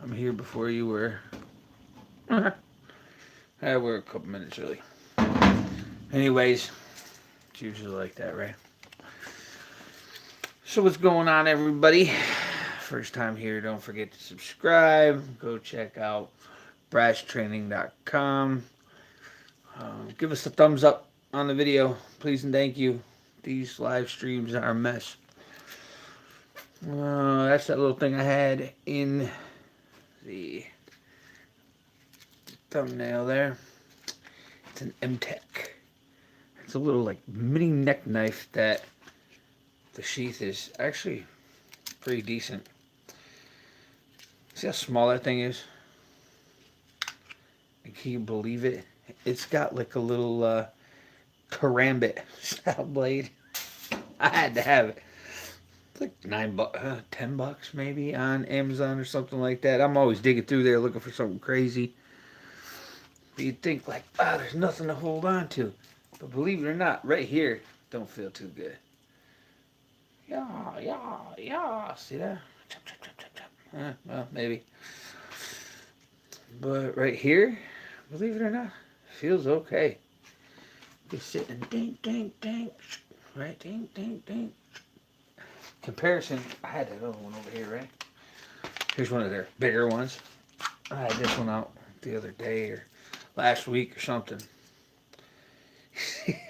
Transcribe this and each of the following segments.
I'm here before you were. We're a couple minutes early. Anyways, it's usually like that, right? So what's going on, everybody? First time here, don't forget to subscribe. Go check out brashtraining.com. Give us a thumbs up on the video, please and thank you. These live streams are a mess. That's that little thing I had in the thumbnail there. It's an M-Tech. It's a little like mini neck knife that the sheath is actually pretty decent. See how small that thing is? And can you believe it? It's got like a little karambit style blade. I had to have it. It's like $9, $10 maybe on Amazon or something like that. I'm always digging through there looking for something crazy. But you'd think like, there's nothing to hold on to. But believe it or not, right here don't feel too good. Yeah. See that? Chop, chop, chop, chop, chop. Well, maybe. But right here, believe it or not, feels okay. Just sitting, ding, ding, ding, right, ding, ding, ding. Comparison, I had that other one over here, right? Here's one of their bigger ones. I had this one out the other day or last week or something.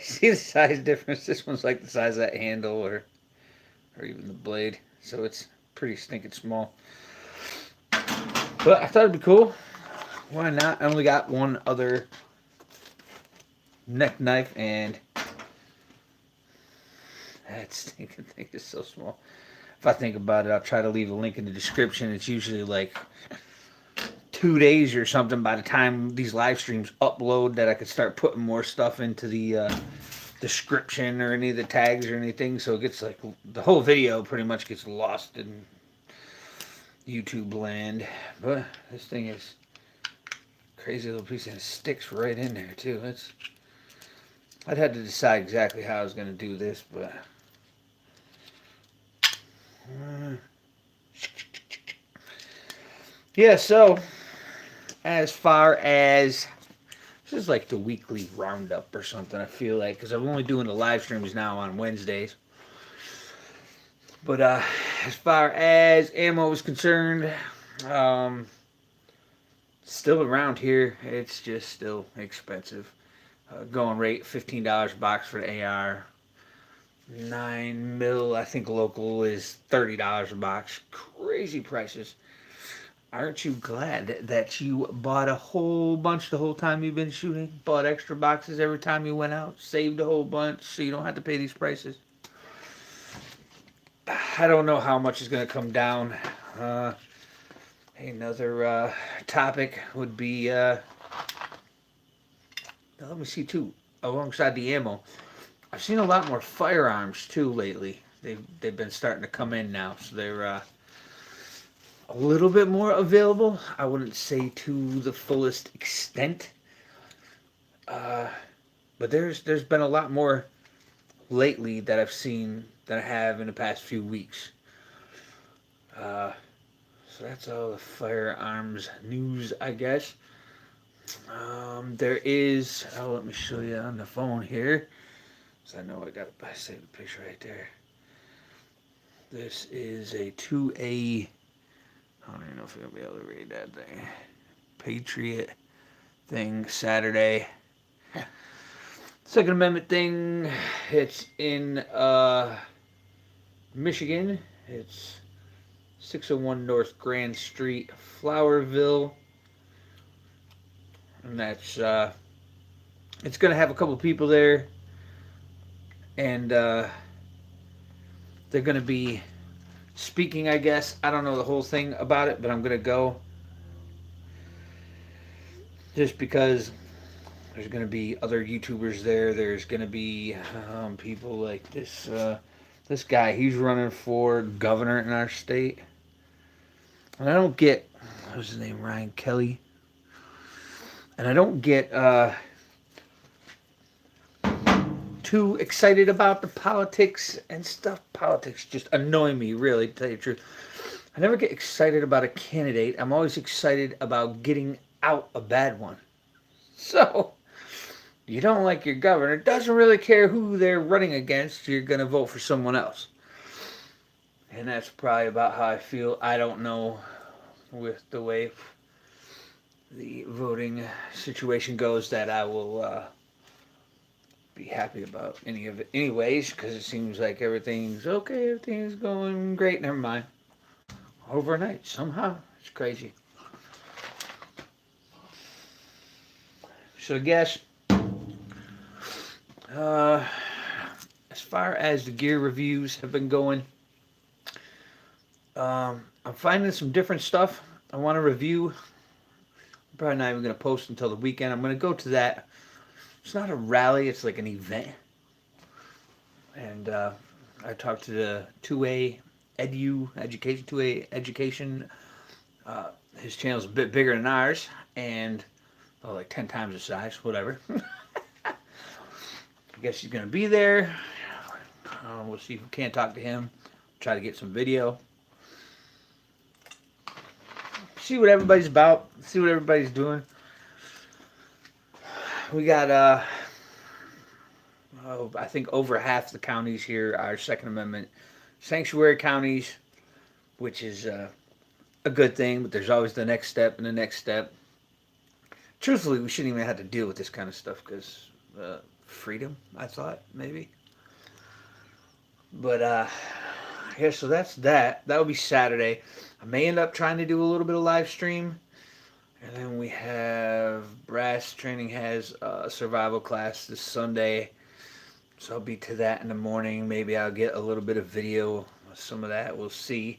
See the size difference? This one's like the size of that handle or even the blade. So it's pretty stinking small. But I thought it'd be cool. Why not? I only got one other neck knife, and that stinking thing is so small. If I think about it, I'll try to leave a link in the description. It's usually like 2 days or something by the time these live streams upload that I could start putting more stuff into the description or any of the tags or anything. So it gets like the whole video pretty much gets lost in YouTube land. But this thing is crazy little piece, and it sticks right in there too. I'd had to decide exactly how I was going to do this, but yeah. So as far as this is like the weekly roundup or something, I feel like, because I'm only doing the live streams now on Wednesdays. But as far as ammo is concerned, still around here. It's just still expensive. Going rate $15 a box for the AR. 9mm, I think local is $30 a box. Crazy prices. Aren't you glad that you bought a whole bunch the whole time you've been shooting? Bought extra boxes every time you went out? Saved a whole bunch so you don't have to pay these prices? I don't know how much is going to come down. Another topic would be, let me see too, alongside the ammo. I've seen a lot more firearms too lately. They've been starting to come in now, so they're a little bit more available. I wouldn't say to the fullest extent, but there's been a lot more lately that I've seen than I have in the past few weeks. So that's all the firearms news, I guess. There is, let me show you on the phone here. So I know I got to save the picture right there. This is a 2A, I don't even know if you're going to be able to read that thing. Patriot thing, Saturday. Second Amendment thing. It's in Michigan. It's 601 North Grand Street, Flowerville. And that's, it's going to have a couple people there. And they're going to be speaking, I guess. I don't know the whole thing about it, but I'm going to go. Just because there's going to be other YouTubers there. There's going to be people like this guy. He's running for governor in our state. And I don't get, what was his name, Ryan Kelly? And I don't get too excited about the politics and stuff. Politics just annoy me, really, to tell you the truth. I never get excited about a candidate. I'm always excited about getting out a bad one. So, you don't like your governor, doesn't really care who they're running against, you're going to vote for someone else. And that's probably about how I feel. I don't know with the way the voting situation goes that I will be happy about any of it anyways, because it seems like everything's okay, everything's going great. Never mind. Overnight, somehow. It's crazy. So I guess uh, as far as the gear reviews have been going, I'm finding some different stuff I want to review. I'm probably not even going to post until the weekend. I'm going to go to that. It's not a rally, it's like an event. And I talked to the 2A education, 2A education. His channel's a bit bigger than ours, and like 10 times the size, whatever. I guess he's going to be there. We'll see if we can talk to him. Try to get some video. See what everybody's about. See what everybody's doing. We got, I think over half the counties here are Second Amendment sanctuary counties, which is a good thing, but there's always the next step and the next step. Truthfully, we shouldn't even have to deal with this kind of stuff because freedom, I thought, maybe. But, yeah, so that's that. That will be Saturday. I may end up trying to do a little bit of live stream. And then we have Brass Training has a survival class this Sunday. So I'll be to that in the morning. Maybe I'll get a little bit of video of some of that. We'll see.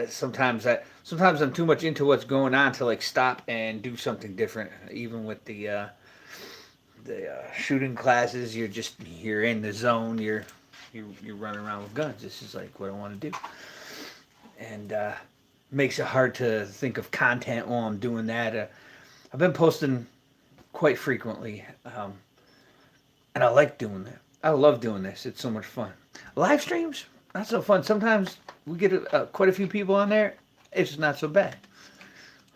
Sometimes I'm too much into what's going on to like stop and do something different. Even with the shooting classes, you're in the zone. You're running around with guns. This is like what I want to do, and makes it hard to think of content while I'm doing that. I've been posting quite frequently, and I like doing that. I love doing this. It's so much fun. Live streams, not so fun. Sometimes we get quite a few people on there. It's not so bad.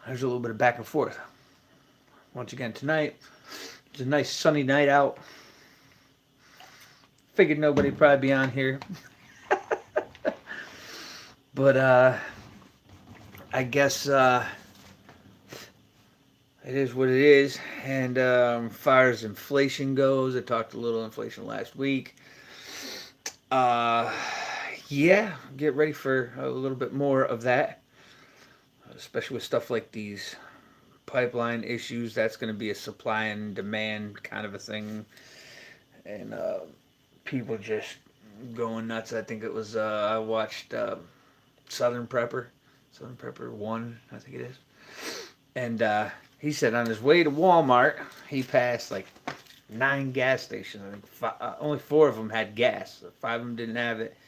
There's a little bit of back and forth. Once again, tonight, it's a nice sunny night out. Figured nobody'd probably be on here. But, I guess, it is what it is. And, as far as inflation goes, I talked a little inflation last week. Yeah, get ready for a little bit more of that. Especially with stuff like these pipeline issues. That's going to be a supply and demand kind of a thing. And, people just going nuts. I think it was, I watched Southern Prepper 1, I think it is. And he said on his way to Walmart, he passed like 9 gas stations. I think only 4 of them had gas. 5 of them didn't have it.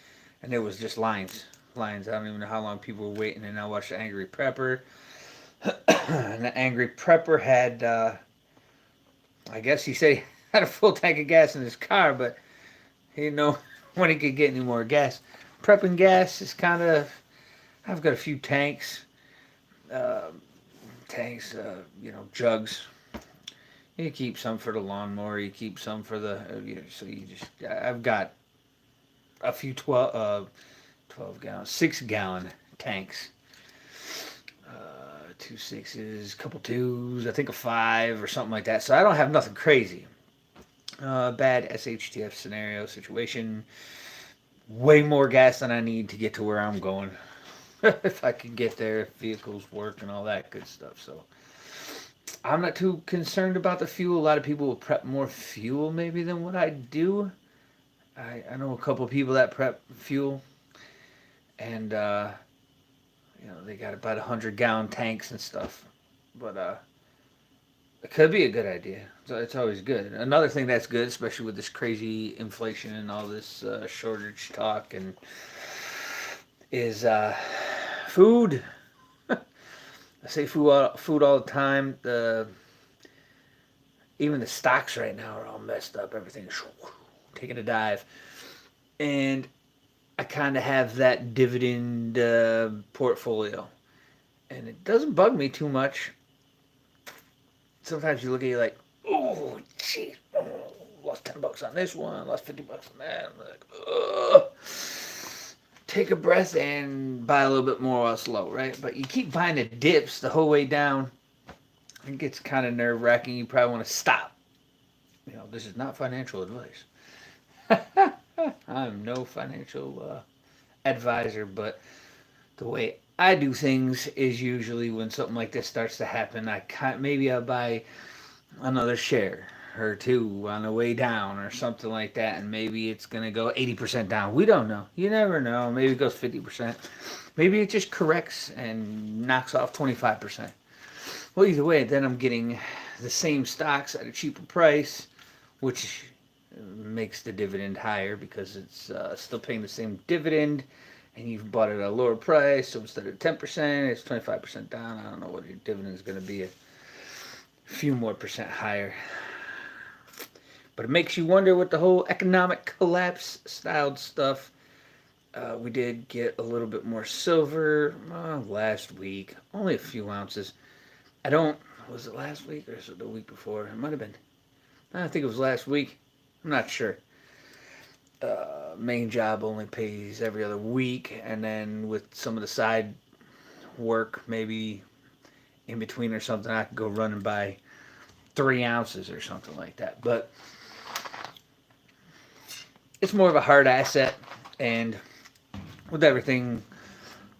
And there was just lines. I don't even know how long people were waiting. And I watched the Angry Prepper. And the Angry Prepper had, I guess he said he had a full tank of gas in his car, but he didn't know when he could get any more gas. Prepping gas is kind of, I've got a few tanks, jugs. You keep some for the lawnmower, you keep some for the, I've got a few 12 gallon, 6 gallon tanks. 2 6s, a couple 2s, I think a 5 or something like that. So I don't have nothing crazy. Bad SHTF scenario situation. Way more gas than I need to get to where I'm going. If I can get there, if vehicles work and all that good stuff. So I'm not too concerned about the fuel. A lot of people will prep more fuel maybe than what I do. I know a couple of people that prep fuel. And, they got about 100-gallon tanks and stuff. But it could be a good idea. So it's always good. Another thing that's good, especially with this crazy inflation and all this shortage talk, and is food. I say food all the time. Even the stocks right now are all messed up. Everything's taking a dive. And I kind of have that dividend portfolio, and it doesn't bug me too much. Sometimes you look at it like, oh, jeez, lost $10 on this one, lost $50 on that. I'm like, ugh. Take a breath and buy a little bit more while it's low, right? But you keep buying the dips the whole way down. It gets kind of nerve wracking. You probably want to stop. This is not financial advice. I'm no financial advisor, but the way I do things is usually when something like this starts to happen, maybe I'll buy another share or two on the way down or something like that, and maybe it's gonna go 80% down. We don't know. You never know. Maybe it goes 50%. Maybe it just corrects and knocks off 25%. Well, either way, then I'm getting the same stocks at a cheaper price, which makes the dividend higher because it's still paying the same dividend, and you've bought it at a lower price. So instead of 10%, it's 25% down. I don't know what your dividend is going to be, a few more percent higher. But it makes you wonder with the whole economic collapse styled stuff. We did get a little bit more silver last week, only a few ounces. Was it last week or was it the week before? It might have been. I think it was last week. I'm not sure. Main job only pays every other week, and then with some of the side work, maybe in between or something, I could go run and buy 3 ounces or something like that. But it's more of a hard asset, and with everything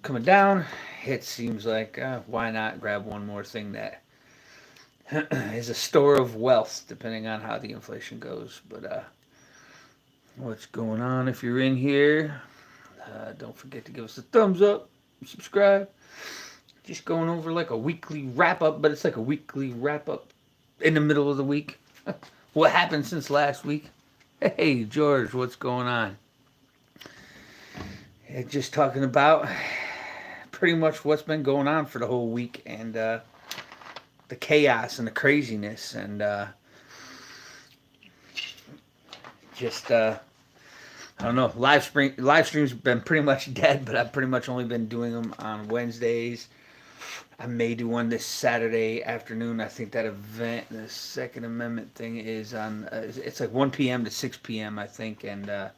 coming down, it seems like why not grab one more thing that is a store of wealth, depending on how the inflation goes. But what's going on? If you're in here, don't forget to give us a thumbs up, subscribe. Just going over like a weekly wrap up, but it's like a weekly wrap up in the middle of the week. What happened since last week? Hey, George, what's going on? Just talking about pretty much what's been going on for the whole week, and the chaos and the craziness, and just I don't know. Live streams have been pretty much dead, but I've pretty much only been doing them on Wednesdays. I may do one this Saturday afternoon. I think that event, the Second Amendment thing, is on. It's like 1 p.m. to 6 p.m. I think, and I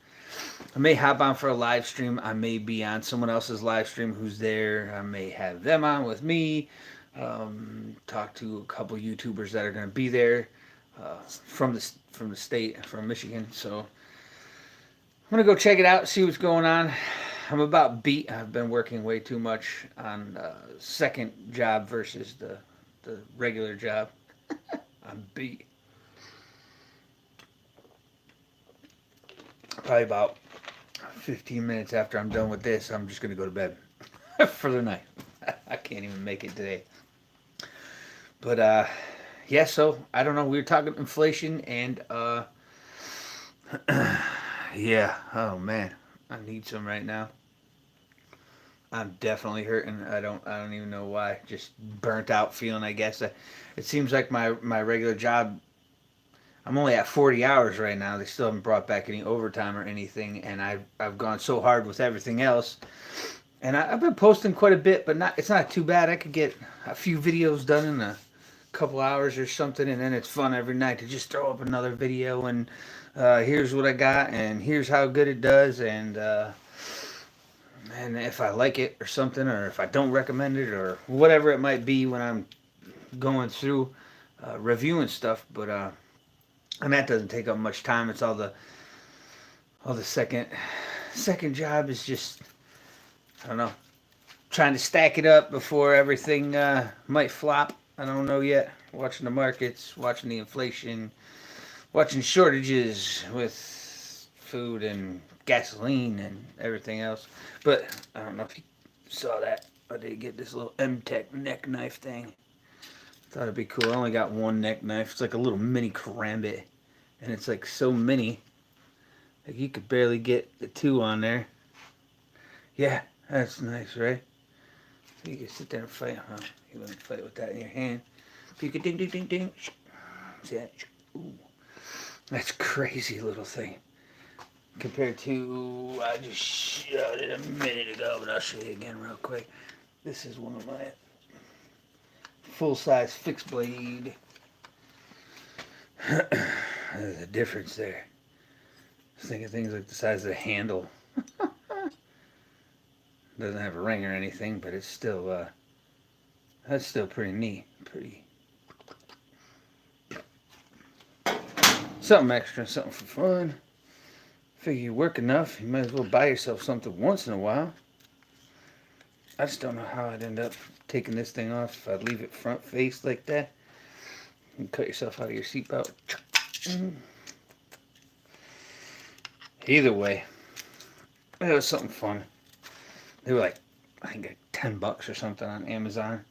may hop on for a live stream. I may be on someone else's live stream who's there. I may have them on with me. Talk to a couple YouTubers that are going to be there from the state, from Michigan. So I'm going to go check it out, see what's going on. I'm about beat. I've been working way too much on second job versus the regular job. I'm beat. Probably about 15 minutes after I'm done with this, I'm just going to go to bed for the night. I can't even make it today. But yeah, so I don't know. We were talking inflation, and yeah. Oh man, I need some right now. I'm definitely hurting. I don't even know why. Just burnt out feeling, I guess. It seems like my regular job, I'm only at 40 hours right now. They still haven't brought back any overtime or anything, and I've gone so hard with everything else. And I've been posting quite a bit, but it's not too bad. I could get a few videos done in a couple hours or something, and then it's fun every night to just throw up another video, and here's what I got, and here's how good it does, and if I like it or something, or if I don't recommend it, or whatever it might be when I'm going through reviewing stuff. But and that doesn't take up much time. It's all the second job is just, I don't know, trying to stack it up before everything might flop. I don't know yet. Watching the markets, watching the inflation, watching shortages with food and gasoline and everything else. But I don't know if you saw that. I did get this little M-Tech neck knife thing. Thought it'd be cool. I only got one neck knife. It's like a little mini karambit. And it's like so mini. Like you could barely get the two on there. Yeah, that's nice, right? So you can sit there and fight. Huh? You wouldn't fight with that in your hand. Ding, ding, ding, ding. See that? Ooh. That's crazy little thing. compared to, I just showed it a minute ago, but I'll show you again real quick. This is one of my full-size fixed blade. There's a difference there. I was thinking things like the size of the handle. Doesn't have a ring or anything, but it's still, that's still pretty neat. Pretty. Something extra, something for fun. Figure you work enough, you might as well buy yourself something once in a while. I just don't know how I'd end up taking this thing off if I'd leave it front face like that. And cut yourself out of your seatbelt. Either way, it was something fun. They were like, I think like $10 or something on Amazon.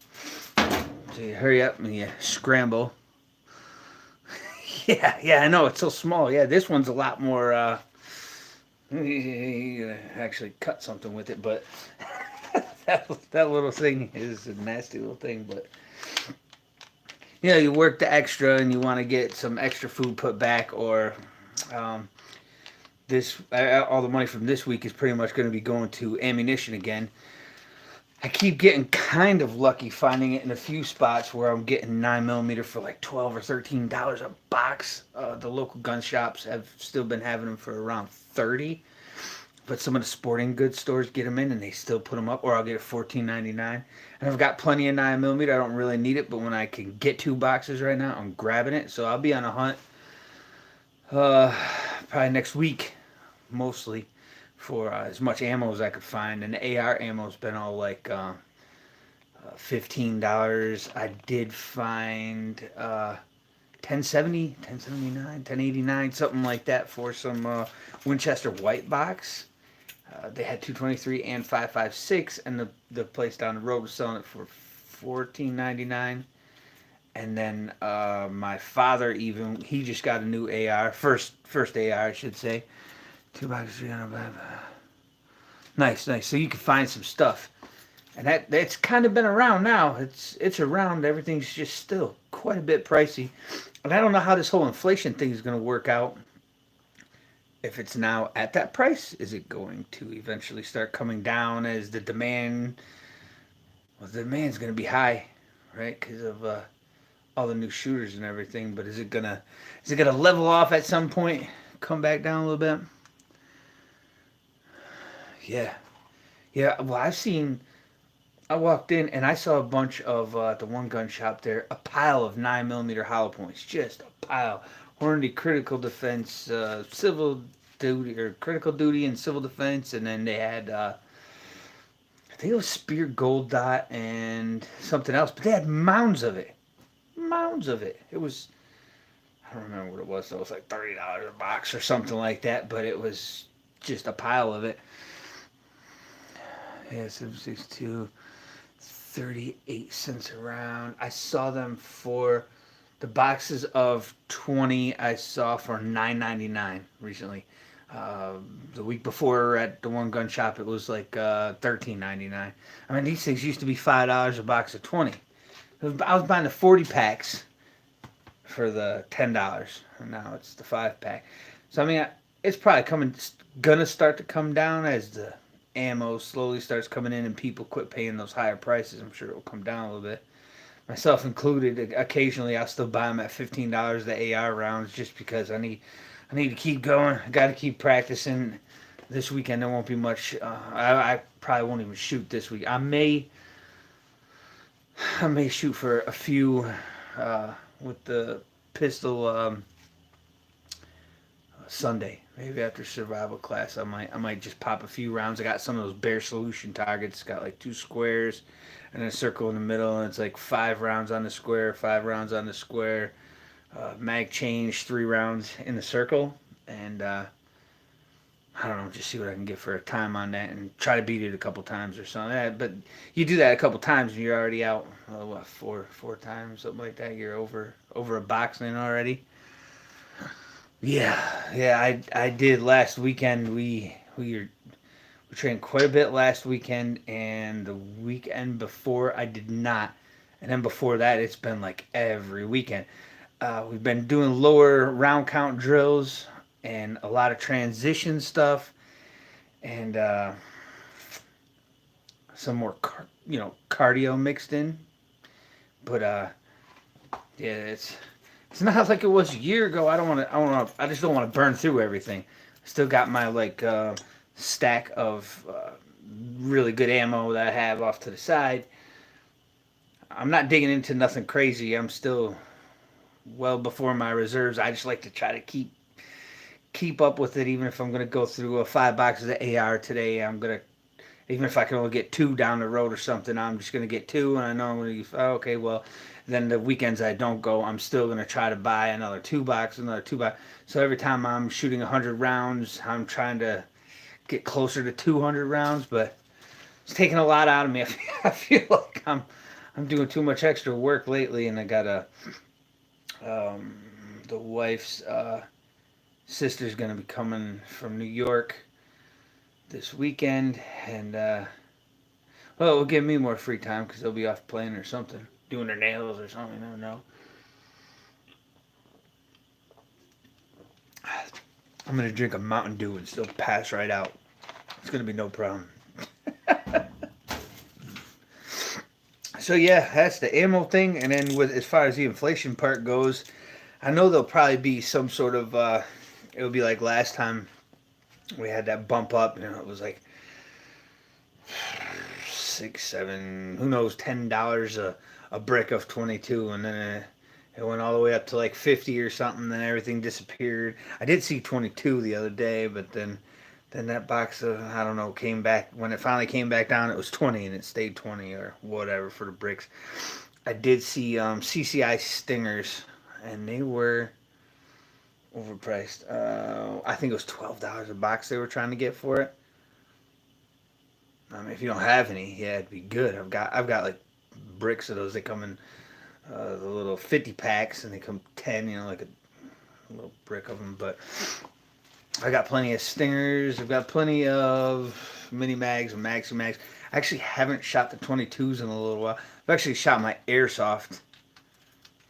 So you hurry up and you scramble. Yeah, I know, it's so small. Yeah, this one's a lot more, you actually cut something with it, but that little thing is a nasty little thing. But you know, you work the extra and you want to get some extra food put back, or this all the money from this week is pretty much going to be going to ammunition again. I keep getting kind of lucky finding it in a few spots where I'm getting 9mm for like $12 or $13 a box. The local gun shops have still been having them for around 30, but some of the sporting goods stores get them in and they still put them up, or I'll get it $14.99. And I've got plenty of 9mm. I don't really need it, but when I can get 2 boxes right now, I'm grabbing it. So I'll be on a hunt probably next week, mostly, for as much ammo as I could find. And the AR ammo's been all like $15. I did find 1070, 1079, 1089, something like that for some Winchester white box. They had 223 and 5.56, and the place down the road was selling it for $14.99. And then my father, even, he just got a new AR, first AR I should say. 2 boxes, 300. Nice. So you can find some stuff, and that's kind of been around now. It's around. Everything's just still quite a bit pricey, and I don't know how this whole inflation thing is going to work out. If it's now at that price, is it going to eventually start coming down as the demand? Well, the demand's going to be high, right? Because of all the new shooters and everything. But is it gonna level off at some point? Come back down a little bit? Yeah. Well, I walked in and I saw a bunch of the one gun shop there, a pile of 9mm hollow points, just a pile. Hornady critical defense, civil duty, or critical duty and civil defense, and then they had I think it was Spear Gold Dot and something else, but they had mounds of it. It was, I don't remember what it was. So it was like $30 a box or something like that, but it was just a pile of it. Yeah, 762, 38 cents around. I saw them for the boxes of 20. I saw for $9.99 recently. The week before at the one gun shop, it was like $13.99. I mean, these things used to be $5 a box of 20. I was buying the 40 packs for the $10, and now it's the 5-pack. So I mean, it's probably gonna start to come down as the ammo slowly starts coming in and people quit paying those higher prices. I'm sure it will come down a little bit, myself included. Occasionally I'll still buy them at $15, the AR rounds, just because I need to keep going. I got to keep practicing. This weekend there won't be much. I probably won't even shoot this week. I may shoot for a few with the pistol Sunday. Maybe after survival class, I might just pop a few rounds. I got some of those Bear Solution targets. Got like 2 squares and a circle in the middle, and it's like 5 rounds on the square, 5 rounds on the square. Mag change, 3 rounds in the circle, and I don't know, just see what I can get for a time on that, and try to beat it a couple times or something. But you do that a couple times, and you're already out. Four times, something like that. You're over a box then already. Yeah, I did last weekend. We trained quite a bit last weekend, and the weekend before I did not. And then before that, it's been like every weekend. We've been doing lower round count drills, and a lot of transition stuff, and some more cardio mixed in. But yeah, it's not like it was a year ago. I just don't want to burn through everything. Still got my stack of really good ammo that I have off to the side. I'm not digging into nothing crazy. I'm still well before my reserves. I just like to try to keep up with it. Even if I'm gonna go through 5 boxes of AR today, I'm gonna, even if I can only get 2 down the road or something, I'm just gonna get 2, and I know I'm gonna use. Oh, okay, well, then the weekends I don't go, I'm still gonna try to buy another 2 box, another 2 box. So every time I'm shooting 100 rounds, I'm trying to get closer to 200 rounds, but it's taking a lot out of me. I feel like I'm doing too much extra work lately, and I gotta um, the wife's sister's gonna be coming from New York this weekend, and well, it'll give me more free time because they'll be off playing or something, doing their nails or something. I don't know. I'm gonna drink a Mountain Dew and still pass right out. It's gonna be no problem. So yeah, that's the ammo thing, and then with as far as the inflation part goes, I know there'll probably be some sort of. It'll be like last time we had that bump up. It was like 6, 7, who knows, $10 a brick of 22, and then it went all the way up to like 50 or something. Then everything disappeared. I did see 22 the other day, but then that box of, I don't know, came back. When it finally came back down, it was 20, and it stayed 20 or whatever for the bricks. I did see CCI Stingers, and they were overpriced. I think it was $12 a box they were trying to get for it. I mean, if you don't have any, yeah, it'd be good. I've got like bricks of those. They come in the little 50 packs, and they come 10. Like a little brick of them. But I got plenty of Stingers. I've got plenty of mini mags and maxi mags. I actually haven't shot the 22s in a little while. I've actually shot my airsoft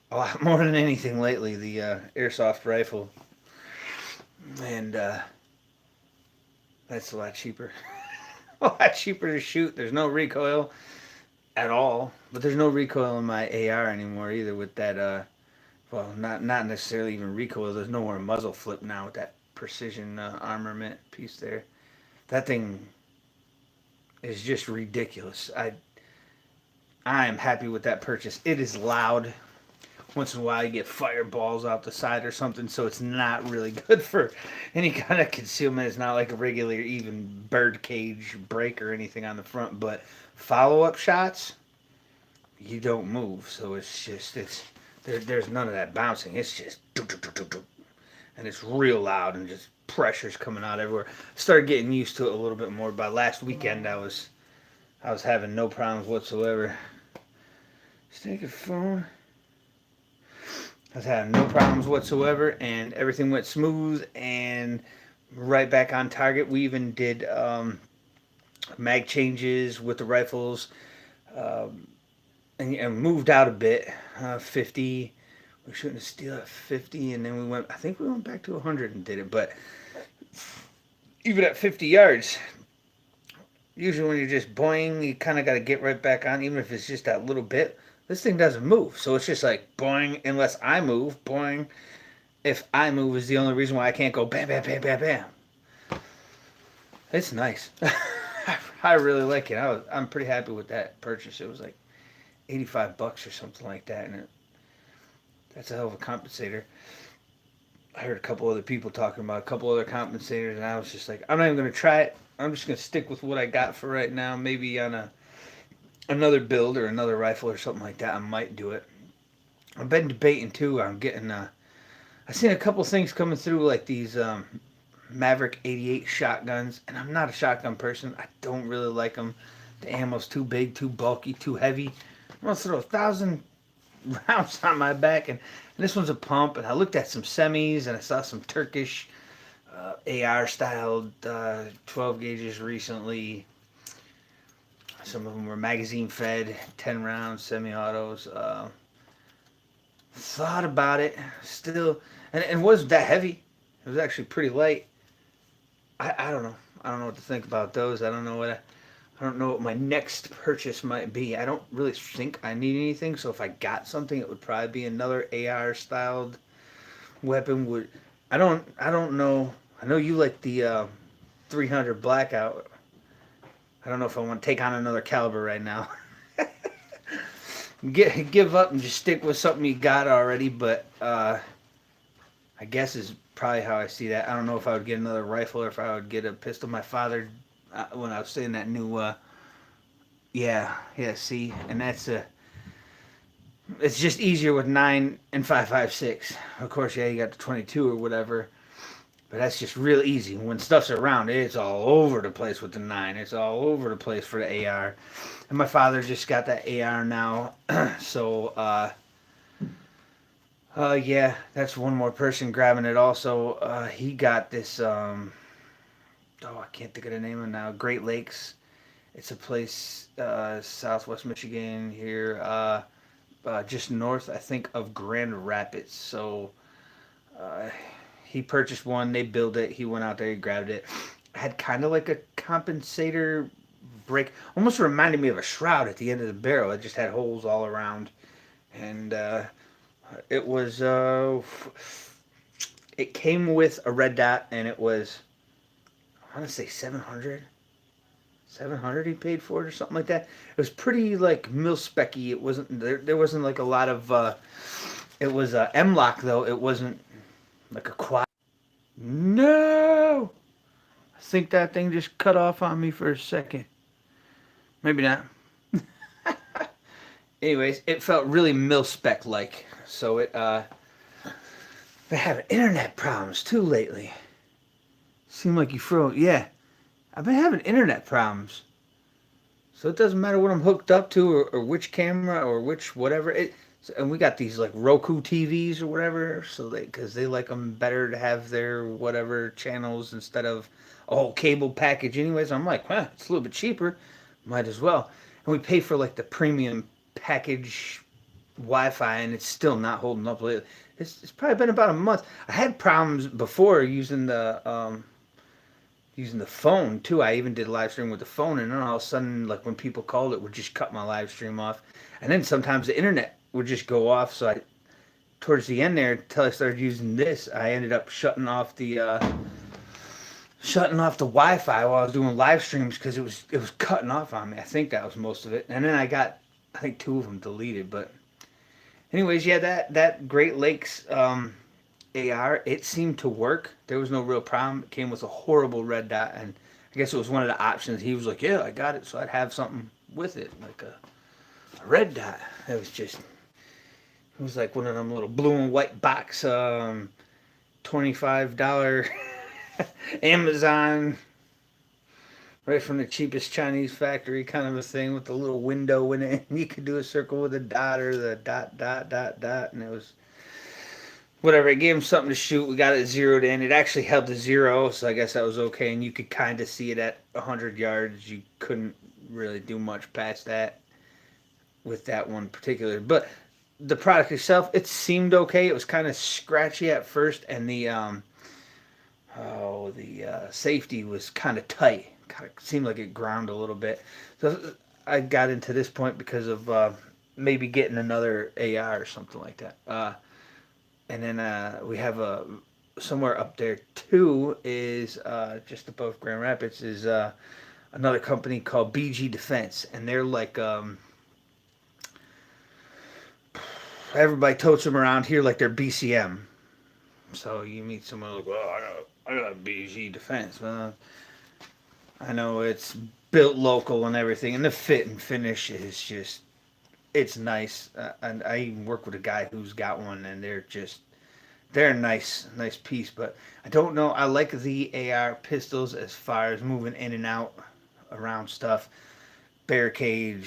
a lot more than anything lately. The airsoft rifle, and that's a lot cheaper. A lot cheaper to shoot. There's no recoil at all, but there's no recoil in my AR anymore either. With that, well, not necessarily even recoil. There's no more muzzle flip now with that precision armament piece there. That thing is just ridiculous. I am happy with that purchase. It is loud. Once in a while you get fireballs out the side or something, so it's not really good for any kind of concealment. It's not like a regular even bird cage break or anything on the front, but follow-up shots, you don't move, so there's none of that bouncing. It's just and it's real loud, and just pressure's coming out everywhere. Started getting used to it a little bit more. By last weekend I was having no problems whatsoever. Just take a phone. I was having no problems whatsoever, and everything went smooth and right back on target. We even did mag changes with the rifles, and moved out a bit. 50, we were shooting a steel at 50, and then I think we went back to 100 and did it. But even at 50 yards, usually when you're just boing, you kind of got to get right back on, even if it's just that little bit. This thing doesn't move, so it's just like boing unless I move, boing. If I move is the only reason why I can't go bam, bam, bam, bam, bam. It's nice. I really like it. I'm pretty happy with that purchase. It was like $85 or something like that, and that's a hell of a compensator. I heard a couple other people talking about a couple other compensators, and I was just like, I'm not even gonna try it. I'm just gonna stick with what I got for right now. Maybe on another build or another rifle or something like that, I might do it. I've been debating too. I'm getting I've seen a couple things coming through, like these Maverick 88 shotguns, and I'm not a shotgun person. I don't really like them. The ammo's too big, too bulky, too heavy. I'm gonna throw 1,000 rounds on my back, and this one's a pump. And I looked at some semis, and I saw some Turkish AR styled 12 gauges recently. Some of them were magazine fed, 10 rounds, semi-autos. Thought about it, still, and it wasn't that heavy. It was actually pretty light. I don't know. I don't know what to think about those. I don't know what my next purchase might be. I don't really think I need anything. So if I got something, it would probably be another AR styled weapon. I don't know. I know you like the 300 blackout. I don't know if I want to take on another caliber right now. Give up and just stick with something you got already. But I guess is probably how I see that. I don't know if I would get another rifle or if I would get a pistol. My father, when I was saying that new, yeah, see, and it's just easier with 9 and 5.56. Of course, yeah, you got the 22 or whatever, but that's just real easy. When stuff's around, it's all over the place with the 9. It's all over the place for the AR. And my father just got that AR now, so yeah, that's one more person grabbing it. Also, he got this. Oh, I can't think of the name of it now. Great Lakes. It's a place, Southwest Michigan here, just north, I think, of Grand Rapids. So uh, he purchased one. They built it. He went out there. He grabbed it. Had kind of like a compensator break. Almost reminded me of a shroud at the end of the barrel. It just had holes all around, and it was. It came with a red dot, and it was. I want to say 700. 700 he paid for it or something like that. It was pretty like mil specky. It wasn't there wasn't like a lot of it was M lock though. It wasn't like a quad. No. I think that thing just cut off on me for a second. Maybe not. Anyways, it felt really mil spec like. So it been having internet problems too lately. Seem like you froze. Yeah. I've been having internet problems. So it doesn't matter what I'm hooked up to or which camera or which whatever. And we got these like Roku TVs or whatever. So because they like them better to have their whatever channels instead of a whole cable package. Anyways, I'm like, well, it's a little bit cheaper. Might as well. And we pay for like the premium package Wi-Fi, and it's still not holding up lately. It's probably been about a month. I had problems before using the phone too. I even did live stream with the phone, and then all of a sudden, like when people called, it would just cut my live stream off. And then sometimes the internet would just go off. So towards the end there, until I started using this, I ended up shutting off the Wi-Fi while I was doing live streams because it was cutting off on me. I think that was most of it. And then I think 2 of them deleted. But anyways, yeah, that Great Lakes AR, it seemed to work. There was no real problem. It came with a horrible red dot, and I guess it was one of the options. He was like, "Yeah, I got it," so I'd have something with it, like a red dot. It was like one of them little blue and white box, $25 Amazon, right from the cheapest Chinese factory kind of a thing with the little window in it. And you could do a circle with a dot or the dot, dot, dot, dot, and it was whatever. It gave him something to shoot. We got it zeroed in. It actually held to 0, so I guess that was okay. And you could kind of see it at 100 yards. You couldn't really do much past that with that one particular. But the product itself, it seemed okay. It was kind of scratchy at first, and the safety was kind of tight. Kind of seemed like it ground a little bit. So I got into this point because of maybe getting another AR or something like that. And then we have somewhere up there too is just above Grand Rapids is another company called BG Defense, and they're like everybody totes them around here like they're BCM. So you meet someone like, well, I got BG Defense. Well, I know it's built local and everything, and the fit and finish is just it's nice. And I even work with a guy who's got one, and they're a nice piece. But I don't know. I like the AR pistols as far as moving in and out around stuff, barricade,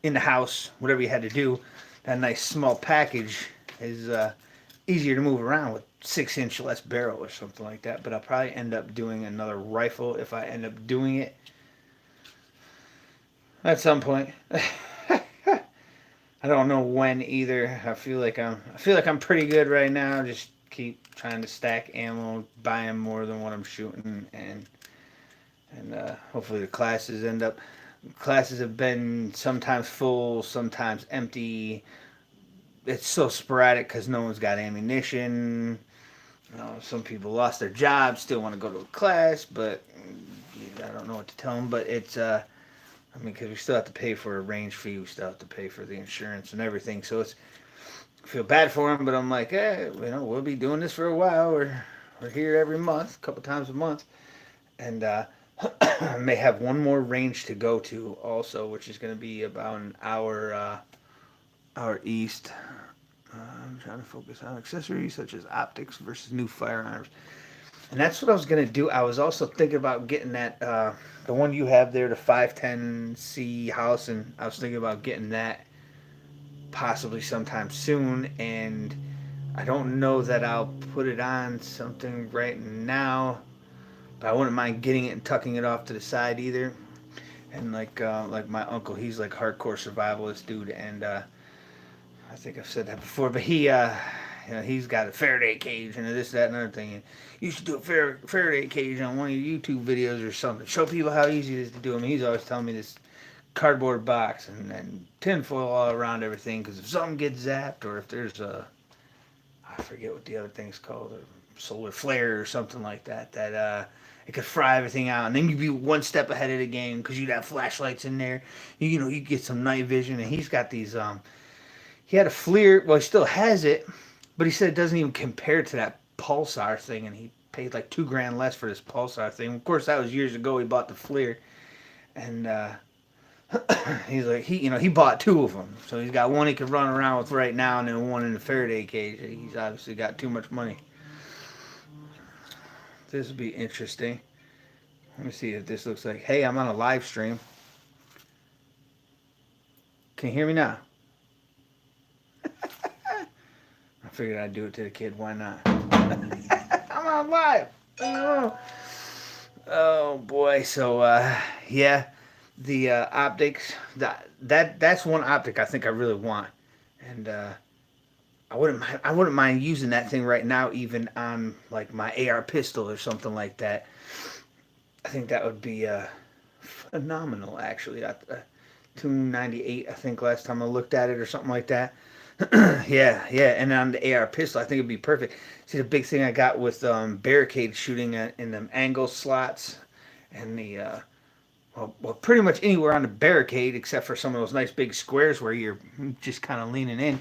in the house, whatever you had to do. That nice small package is easier to move around with 6-inch less barrel or something like that. But I'll probably end up doing another rifle if I end up doing it at some point. I don't know when either. I feel like I'm pretty good right now. Just keep trying to stack ammo, buying more than what I'm shooting, and hopefully the classes have been sometimes full, sometimes empty. It's so sporadic because no one's got ammunition. Some people lost their jobs, still want to go to a class, but I don't know what to tell them. But it's, I mean, because we still have to pay for a range fee, we still have to pay for the insurance and everything. So I feel bad for them, but I'm like, we'll be doing this for a while. We're here every month, a couple times a month, and I may have one more range to go to also, which is going to be about an hour east. I'm trying to focus on accessories such as optics versus new firearms. And that's what I was going to do. I was also thinking about getting that, the one you have there, the 510C house, and I was thinking about getting that possibly sometime soon. And I don't know that I'll put it on something right now, but I wouldn't mind getting it and tucking it off to the side either. And like my uncle, he's like hardcore survivalist dude, and I think I've said that before, but he's got a Faraday cage and this, that, and other thing. And you should do a Faraday cage on one of your YouTube videos or something. Show people how easy it is to do them. He's always telling me this cardboard box and tinfoil all around everything, because if something gets zapped, or if there's I forget what the other thing's called, a solar flare or something like that, it could fry everything out, and then you'd be one step ahead of the game because you'd have flashlights in there. You get some night vision, and he's got these. He had a FLIR. Well, he still has it, but he said it doesn't even compare to that Pulsar thing, and he paid like $2,000 less for this Pulsar thing. Of course, that was years ago. He bought the FLIR, and he's like, he bought two of them, so he's got one he can run around with right now, and then one in the Faraday cage. He's obviously got too much money. This will be interesting. Let me see if this looks like. Hey, I'm on a live stream. Can you hear me now? I figured I'd do it to the kid. Why not? I'm on live. Oh boy. So yeah, the optics. That's one optic I think I really want, and I wouldn't mind using that thing right now, even on like my AR pistol or something like that. I think that would be phenomenal. Actually, 298. I think last time I looked at it or something like that. Yeah, and on the AR pistol, I think it'd be perfect. See, the big thing I got with barricade shooting in them angle slots, and the well, pretty much anywhere on the barricade except for some of those nice big squares where you're just kind of leaning in,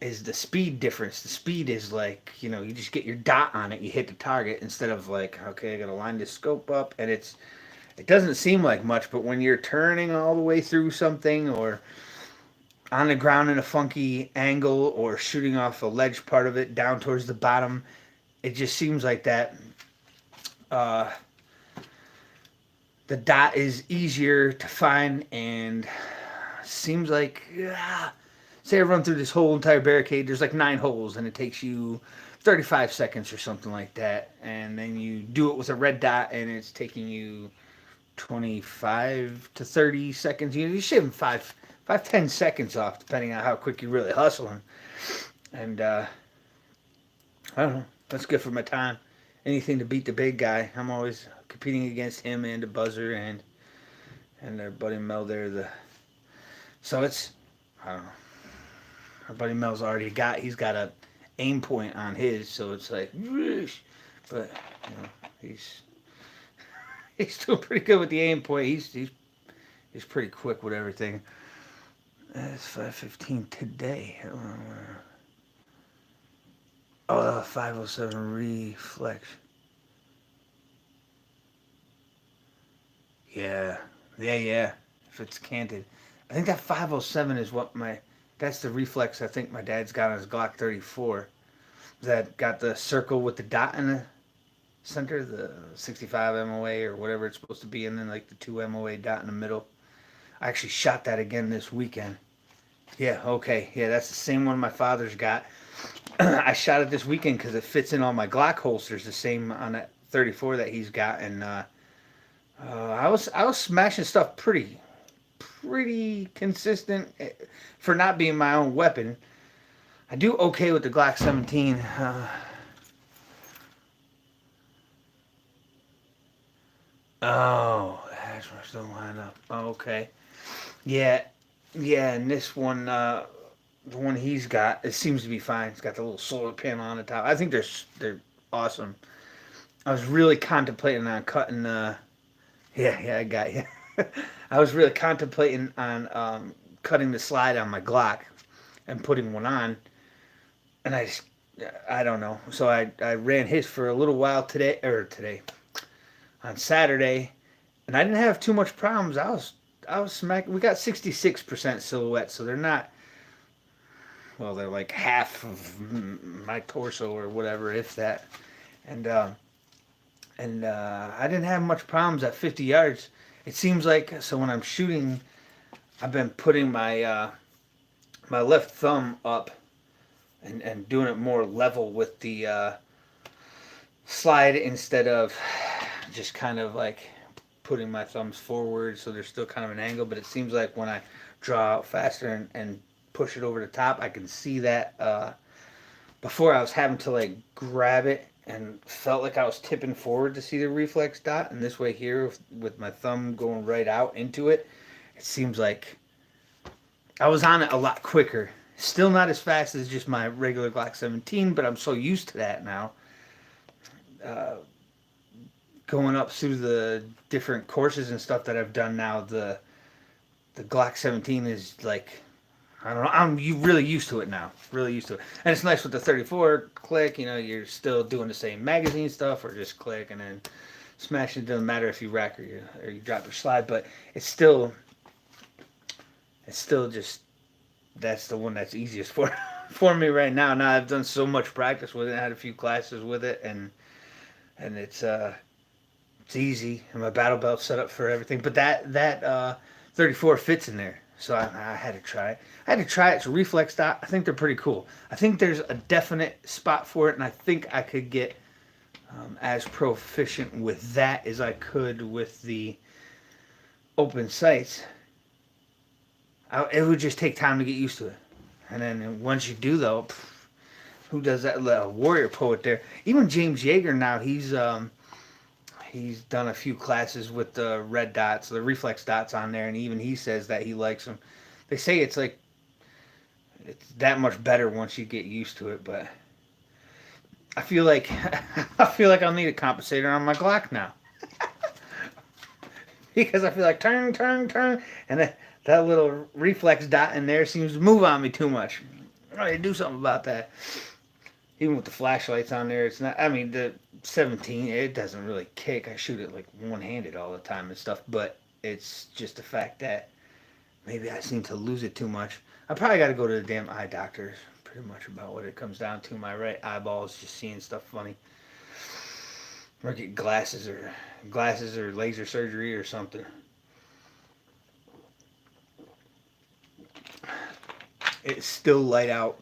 is the speed difference. The speed is like, you just get your dot on it, you hit the target, instead of like, okay, I gotta line this scope up, and it doesn't seem like much, but when you're turning all the way through something, or on the ground in a funky angle, or shooting off a ledge part of it down towards the bottom, it just seems like that the dot is easier to find, and seems like, say I run through this whole entire barricade, there's like 9 holes, and it takes you 35 seconds or something like that, and then you do it with a red dot, and it's taking you 25 to 30 seconds. You're shaving 10 seconds off, depending on how quick you're really hustling. And I don't know, that's good for my time. Anything to beat the big guy. I'm always competing against him and the buzzer and their buddy Mel there. So it's, I don't know. Our buddy Mel's he's got a aim point on his, so it's like, whoosh. But he's doing pretty good with the aim point. He's pretty quick with everything. It's 5:15 today. Oh, 507 reflex. Yeah. If it's canted, I think that 507 is that's the reflex. I think my dad's got on his Glock 34. That got the circle with the dot in the center, the 65 MOA or whatever it's supposed to be, and then like the 2 MOA dot in the middle. I actually shot that again this weekend. Yeah, okay. Yeah, that's the same one my father's got. I shot it this weekend because it fits in all my Glock holsters, the same on that 34 that he's got, and I was smashing stuff pretty consistent for not being my own weapon. I do okay with the Glock 17. Oh, hash marks don't line up. Oh, okay. Yeah, yeah, and this one, the one he's got, it seems to be fine. It's got the little solar panel on the top. I think they're awesome. I was really contemplating on cutting. Yeah, I got you. I was really contemplating on cutting the slide on my Glock and putting one on, and I don't know. So I ran his for a little while today on Saturday, and I didn't have too much problems. I was smack. We got 66% silhouette, so they're not. Well, they're like half of my torso or whatever, if that. And I didn't have much problems at 50 yards. It seems like so when I'm shooting, I've been putting my left thumb up and doing it more level with the slide instead of just kind of like putting my thumbs forward so there's still kind of an angle. But it seems like when I draw out faster and push it over the top, I can see that. Before I was having to like grab it and felt like I was tipping forward to see the reflex dot, and this way here with my thumb going right out into it, it seems like I was on it a lot quicker. Still not as fast as just my regular Glock 17, but I'm so used to that now. Uh, Going up through the different courses and stuff that I've done now, the Glock 17 is like, I don't know, I'm really used to it now. Really used to it. And it's nice with the 34 click, you're still doing the same magazine stuff or just click and then smash it. Doesn't matter if you rack or you drop your slide, but it's still just, that's the one that's easiest for me right now. Now I've done so much practice with it. I had a few classes with it, and it's easy, and my battle belt's set up for everything. But that 34 fits in there, so I had to try it. I had to try it. It's a reflex dot. I think they're pretty cool. I think there's a definite spot for it, and I think I could get as proficient with that as I could with the open sights. It would just take time to get used to it, and then once you do, though, who does that? Warrior poet there. Even James Yeager now, he's done a few classes with the red dots, the reflex dots on there, and even he says that he likes them. They say it's that much better once you get used to it, but I feel like I'll need a compensator on my Glock now because I feel like turn, turn, turn, and that little reflex dot in there seems to move on me too much. I need to do something about that. Even with the flashlights on there, it's not. I mean, the 17, it doesn't really kick. I shoot it like one-handed all the time and stuff, but it's just the fact that maybe I seem to lose it too much. I probably got to go to the damn eye doctor. Pretty much about what it comes down to. My right eyeball is just seeing stuff funny. Or get glasses or laser surgery or something. It's still light out,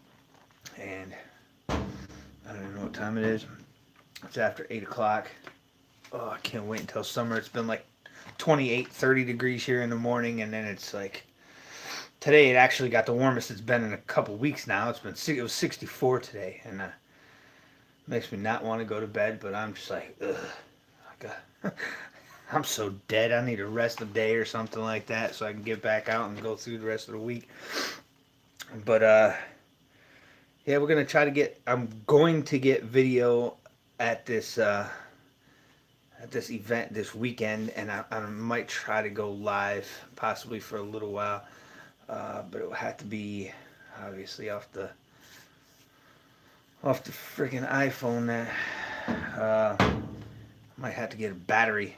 and I don't even know what time it is. It's after 8 o'clock. Oh, I can't wait until summer. It's been like 28, 30 degrees here in the morning, and then it's like, today it actually got the warmest it's been in a couple weeks now. It was 64 today, and makes me not want to go to bed, but I'm just like, ugh. I'm so dead. I need a rest of day or something like that so I can get back out and go through the rest of the week. But, yeah, we're going to try to I'm going to get video at this event this weekend, and I might try to go live possibly for a little while, but it will have to be obviously off the freaking iPhone. That might have to get a battery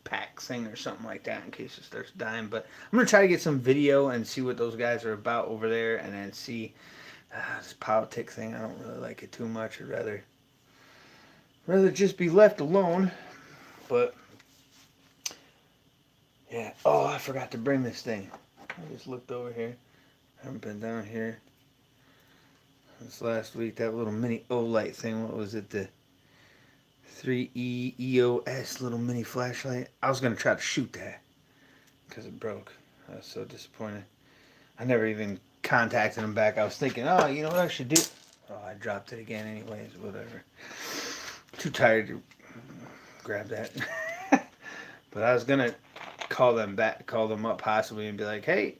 pack thing or something like that in case it starts dying. But I'm gonna try to get some video and see what those guys are about over there, and then see this politic thing. I don't really like it too much. I'd rather just be left alone. But yeah. Oh, I forgot to bring this thing. I just looked over here. I haven't been down here since last week. That little mini O-light thing. What was it? The 3E EOS little mini flashlight. I was gonna try to shoot that because it broke. I was so disappointed. I never even contacted him back. I was thinking, oh, you know what I should do? Oh, I dropped it again anyways. Whatever. Too tired to grab that. But I was gonna call them back, call them up possibly, and be like, "Hey,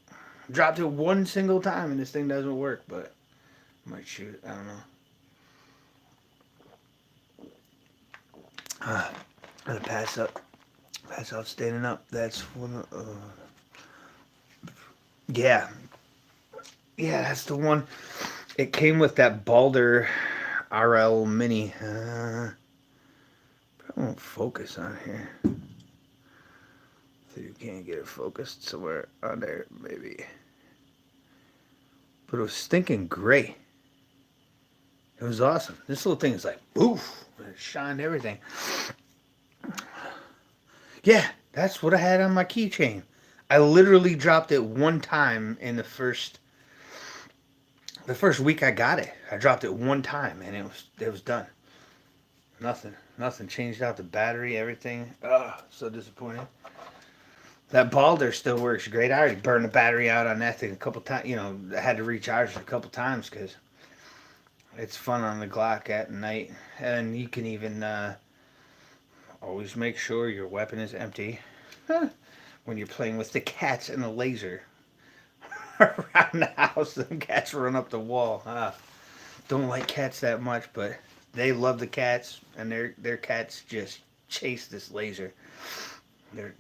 dropped it one single time and this thing doesn't work." But I might shoot it. I don't know. I'm gonna pass out standing up. That's one. Yeah, yeah, that's the one. It came with that Balder RL Mini. I won't focus on here. So you can't get it focused somewhere on there, maybe. But it was stinking gray. It was awesome. This little thing is like, boof, it shined everything. Yeah, that's what I had on my keychain. I literally dropped it one time in the first week I got it. I dropped it one time and it was done. Nothing changed out the battery, everything. Ugh, so disappointed. That Balder still works great. I already burned the battery out on that thing a couple times. I had to recharge it a couple times because it's fun on the Glock at night. And you can even always make sure your weapon is empty when you're playing with the cats and the laser around the house. The cats run up the wall. Don't like cats that much, but they love the cats, and their cats just chase this laser. They're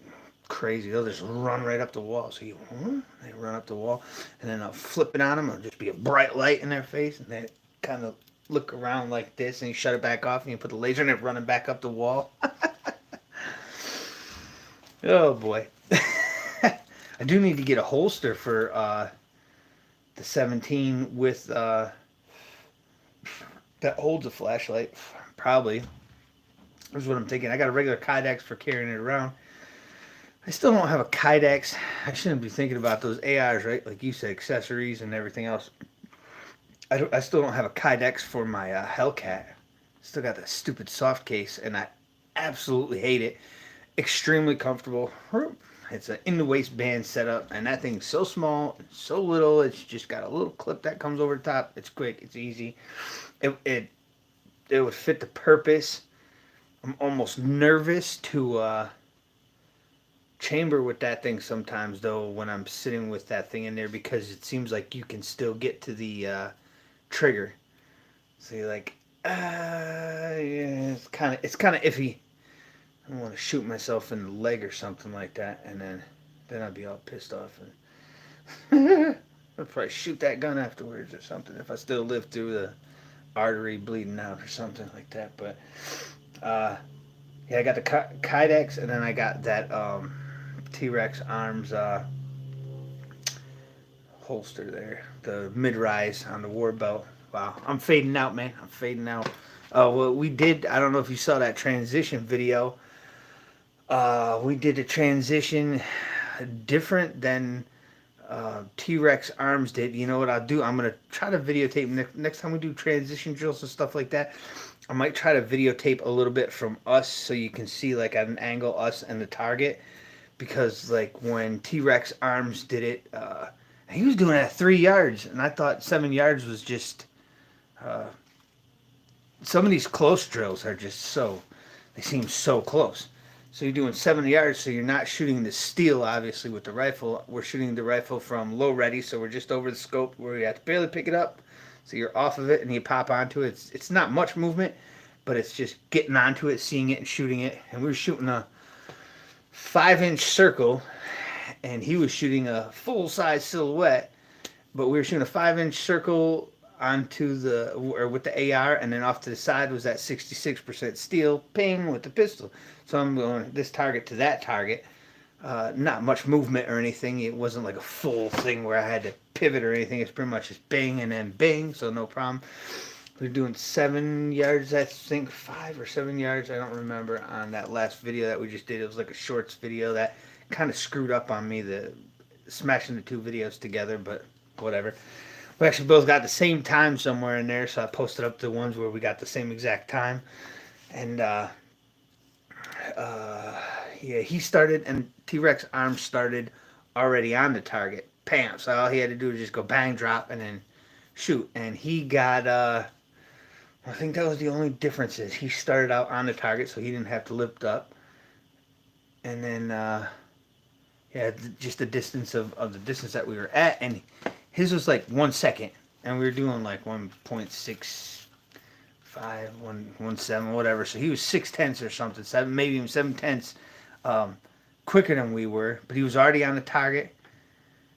crazy. They'll just run right up the wall. So they run up the wall, and then I'll flip it on them. It'll just be a bright light in their face, and they kind of look around like this, and you shut it back off, and you put the laser in it, running back up the wall. Oh boy. I do need to get a holster for the 17 with that holds a flashlight. Probably. That's what I'm thinking. I got a regular Kydex for carrying it around. I still don't have a Kydex. I shouldn't be thinking about those ARs, right? Like you said, accessories and everything else. I still don't have a Kydex for my Hellcat. Still got that stupid soft case, and I absolutely hate it. Extremely comfortable. It's an in the waistband setup, and that thing's so small, so little. It's just got a little clip that comes over the top. It's quick. It's easy. It would fit the purpose. I'm almost nervous to chamber with that thing sometimes, though, when I'm sitting with that thing in there, because it seems like you can still get to the trigger. So you're like, yeah, it's kind of iffy. I don't want to shoot myself in the leg or something like that, and then I'd be all pissed off, and I'd probably shoot that gun afterwards or something if I still live through the artery bleeding out or something like that. But yeah, I got the Kydex, and then I got that T-Rex Arms holster there, the mid-rise on the war belt. Wow, I'm fading out, man. I'm fading out. Well, we did. I don't know if you saw that transition video. We did a transition different than T-Rex Arms did. You know what I'll do? I'm going to try to videotape next time we do transition drills and stuff like that. I might try to videotape a little bit from us so you can see like at an angle us and the target. Because like when T-Rex Arms did it, he was doing it at 3 yards. And I thought 7 yards was just... some of these close drills are just they seem so close. So you're doing 70 yards, so you're not shooting the steel, obviously, with the rifle. We're shooting the rifle from low ready, so we're just over the scope where you have to barely pick it up. So you're off of it, and you pop onto it. It's not much movement, but it's just getting onto it, seeing it, and shooting it. And we were shooting a 5-inch circle, and he was shooting a full-size silhouette, but we were shooting a 5-inch circle onto with the AR, and then off to the side was that 66% steel, ping, with the pistol. So I'm going this target to that target. Not much movement or anything. It wasn't like a full thing where I had to pivot or anything. It's pretty much just bang and then bang, so no problem. We were doing 7 yards, I think 5 or 7 yards, I don't remember, on that last video that we just did. It was like a shorts video that kind of screwed up on me, smashing the two videos together, but whatever. We actually both got the same time somewhere in there, so I posted up the ones where we got the same exact time. And yeah, he started, and T-Rex Arms started already on the target. Bam! So all he had to do was just go bang, drop, and then shoot. And he got, I think that was the only difference is he started out on the target, so he didn't have to lift up. and then yeah, just the distance of the distance that we were at, and his was like 1 second, and we were doing like 1.65, 1.17, whatever. So he was 6 tenths or something, seven, maybe even 7 tenths um, quicker than we were, but he was already on the target.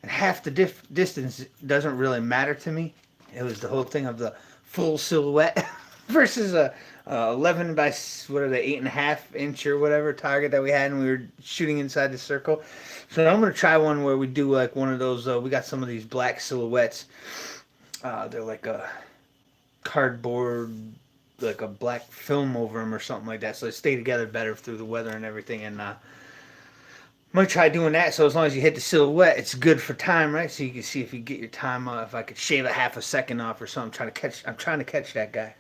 And half the distance doesn't really matter to me. It was the whole thing of the full silhouette versus a 11 by what are they 8.5 inch or whatever target that we had, and we were shooting inside the circle. So I'm gonna try one where we do like one of those. We got some of these black silhouettes. They're like a cardboard, like a black film over them or something like that, so they stay together better through the weather and everything. And I'm gonna try doing that. So as long as you hit the silhouette, it's good for time, right? So you can see if you get your time. If I could shave a half a second off or something, I'm trying to catch that guy.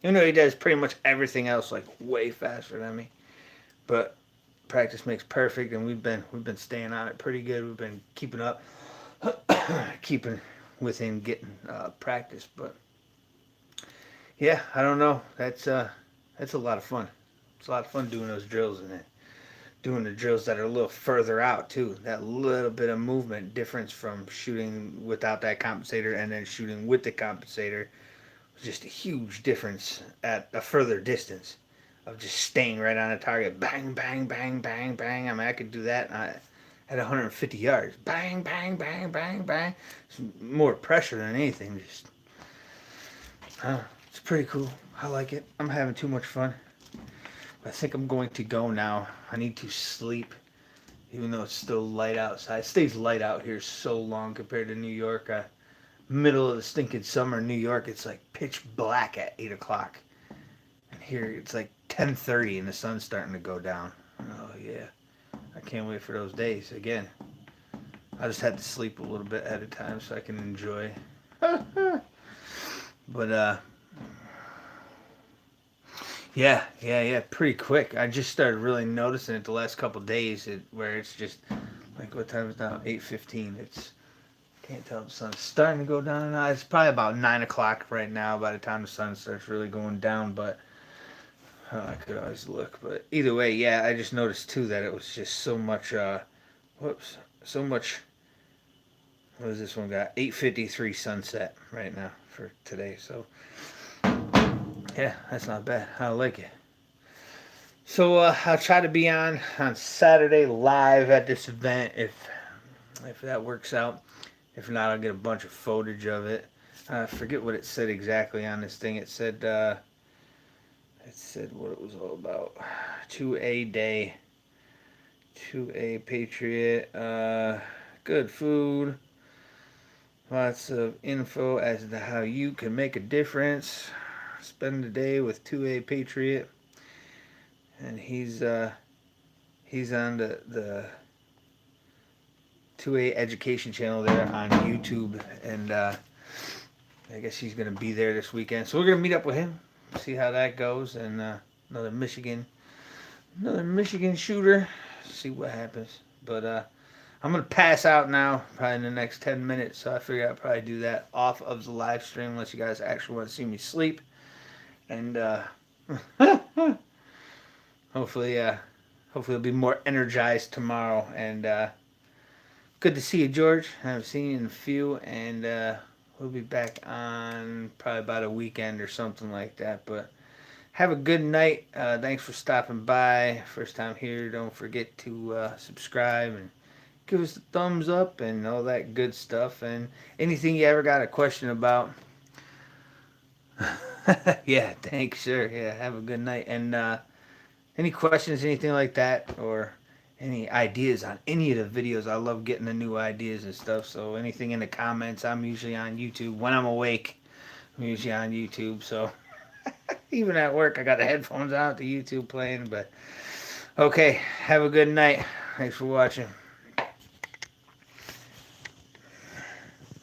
Even though he does pretty much everything else like way faster than me, but practice makes perfect, and we've been staying on it pretty good. We've been keeping up, keeping within getting practice. But yeah, I don't know. That's a lot of fun. It's a lot of fun doing those drills and it. Doing the drills that are a little further out too. That little bit of movement difference from shooting without that compensator and then shooting with the compensator was just a huge difference at a further distance of just staying right on a target. Bang, bang, bang, bang, bang. I mean, I could do that at 150 yards. Bang, bang, bang, bang, bang. It's more pressure than anything. Just, it's pretty cool. I like it. I'm having too much fun. I think I'm going to go now. I need to sleep, even though it's still light outside. It stays light out here so long compared to New York. Middle of the stinking summer in New York, it's like pitch black at 8 o'clock. And here it's like 10:30 and the sun's starting to go down. Oh, yeah. I can't wait for those days. Again, I just had to sleep a little bit at a time so I can enjoy. But, yeah, pretty quick. I just started really noticing it the last couple of days, where it's just like what time is it now? 8:15. It's can't tell if the sun's starting to go down now. It's probably about 9 o'clock right now. By the time the sun starts really going down, but I could always look. But either way, yeah, I just noticed too that it was just so much. So much. What does this one got? 8:53 sunset right now for today. So yeah, that's not bad. I like it. So I'll try to be on Saturday live at this event if that works out. If not, I'll get a bunch of footage of it. I forget what it said exactly on this thing. It said what it was all about. 2A day, 2A Patriot, good food, lots of info as to how you can make a difference. Spend the day with 2A Patriot. And he's on the 2A Education channel there on YouTube, and I guess he's gonna be there this weekend. So we're gonna meet up with him, see how that goes, and another Michigan shooter. See what happens. But I'm gonna pass out now, probably in the next 10 minutes. So I figure I'll probably do that off of the live stream, unless you guys actually want to see me sleep. And hopefully I'll be more energized tomorrow. And good to see you, George. I haven't seen you in a few, and we'll be back on probably about a weekend or something like that. But have a good night. Thanks for stopping by. First time here, don't forget to subscribe and give us a thumbs up and all that good stuff. And anything you ever got a question about. Yeah, thanks, sure. Yeah, have a good night. And any questions, anything like that, or any ideas on any of the videos, I love getting the new ideas and stuff. So anything in the comments, I'm usually on YouTube. When I'm awake, I'm usually on YouTube. So even at work, I got the headphones out, the YouTube playing. But okay, have a good night. Thanks for watching.